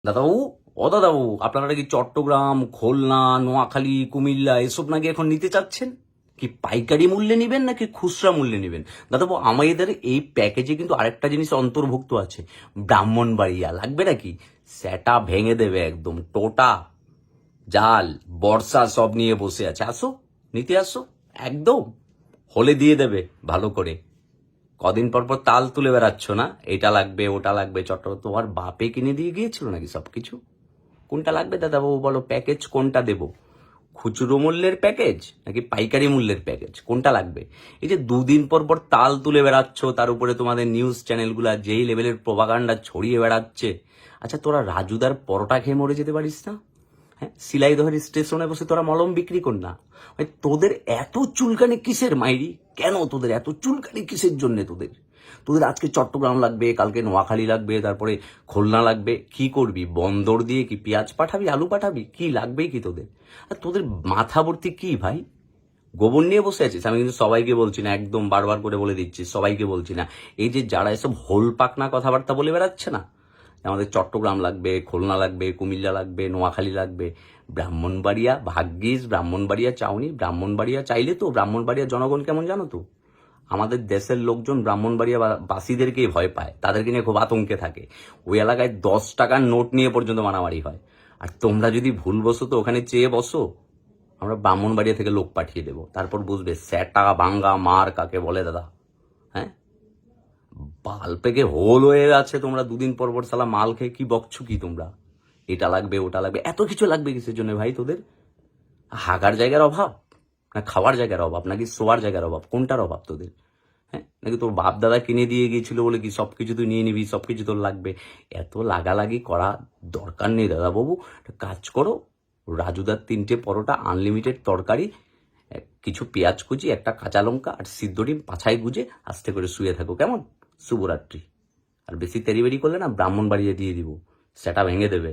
দাদাবাবু, ও দাদাবাবু, আপনারা কি চট্টগ্রাম, খুলনা, নোয়াখালী, কুমিল্লা এসব নাকি এখন নিতে চাচ্ছেন? কি পাইকারি মূল্যে নিবেন নাকি খুচরা মূল্যে নিবেন? দাদাবাবু, আমাদের এই প্যাকেজে কিন্তু আরেকটা জিনিস অন্তর্ভুক্ত আছে। ব্রাহ্মণবাড়িয়া লাগবে নাকি? সেটা ভেঙে দেবে একদম। টোটা, জাল, বর্ষা সব নিয়ে বসে আছে। আসো, নিতে আসো, একদম হলে দিয়ে দেবে ভালো করে। কদিন পর পর তাল তুলে বেড়াচ্ছ না, এটা লাগবে ওটা লাগবে। তোমার বাপে কিনে দিয়ে গিয়েছিল নাকি সবকিছু? কোনটা লাগবে দাদাবাবু বলো, প্যাকেজ কোনটা দেব? খুচরো মূল্যের প্যাকেজ নাকি পাইকারি মূল্যের প্যাকেজ, কোনটা লাগবে? এই যে দুদিন পর পর তাল তুলে বেড়াচ্ছ, তার উপরে তোমাদের নিউজ চ্যানেলগুলা যেই লেভেলের প্রোপাগান্ডা ছড়িয়ে বেড়াচ্ছে। আচ্ছা, তোরা রাজুদার পরোটা খেয়ে মরে যেতে পারিস না? হ্যাঁ, শিলাইদহের স্টেশনে বসে তোরা মলম বিক্রি কর না। তোদের এত চুলকানি কিসের মাইরি? কেন তোদের এত চুলকানি কিসের জন্য? তোদের তোদের আজকে চট্টগ্রাম লাগবে, কালকে নোয়াখালী লাগবে, তারপরে খুলনা লাগবে। কি করবি? বন্দর দিয়ে কি পেঁয়াজ পাঠাবি, আলু পাঠাবি? কি লাগবে কি তোদের? আর তোদের মাথা ভর্তি কি ভাই? গোবর নিয়ে বসে আছিস? আমি কিন্তু সবাইকে বলছি না, একদম বারবার করে বলে দিচ্ছি, সবাইকে বলছি না। এই যে যারা এসব হোল পাকনা কথাবার্তা বলে বেড়াচ্ছে না, আমাদের চট্টগ্রাম লাগবে, খুলনা লাগবে, কুমিল্লা লাগবে, নোয়াখালী লাগবে, ব্রাহ্মণবাড়িয়া ভাগ্যিস ব্রাহ্মণবাড়িয়া চাওনি। ব্রাহ্মণবাড়িয়া চাইলে তো ব্রাহ্মণবাড়িয়া জনগণ কেমন জানো তো? আমাদের দেশের লোকজন ব্রাহ্মণবাড়িয়া বাসীদেরকেই ভয় পায়, তাদেরকে নিয়ে খুব আতঙ্কে থাকে। ওই এলাকায় 10 টাকার নোট নিয়ে পর্যন্ত মারামারি হয়। আর তোমরা যদি ভুলবশত ওখানে চেয়ে বসো, আমরা ব্রাহ্মণবাড়িয়া থেকে লোক পাঠিয়ে দেবো, তারপর বুঝবে স্যাটা বাঙ্গা মার কাকে বলে দাদা। হ্যাঁ, বাল পেকে হোল হয়ে আছে, তোমরা দুদিন পর পর সালা মাল খেয়ে কি বকছো কি তোমরা? এটা লাগবে ওটা লাগবে, এত কিছু লাগবে কিসের জন্য ভাই তোদের? হাগার জায়গার অভাব, না খাওয়ার জায়গার অভাব, নাকি শোয়ার জায়গার অভাব? কোনটার অভাব তোদের? হ্যাঁ, নাকি তোর বাপ দাদা কিনে দিয়ে গিয়েছিল বলে কি সবকিছু তুই নিয়ে নিবি, সবকিছু তোর লাগবে? এত লাগালাগি করা দরকার নেই দাদা বাবু। কাজ করো, রাজুদার 3টে পরোটা, আনলিমিটেড তরকারি, কিছু পেঁয়াজ কুচি, একটা কাঁচা লঙ্কা আর সিদ্ধ ডিম পাছায় গুজে আস্তে করে শুয়ে থাকো, কেমন? শুভরাত্রি। আর বেশি তেরিবেরি করলে না ব্রাহ্মণবাড়িয়ে দিয়ে দিব, সেটা ভেঙে দেবে।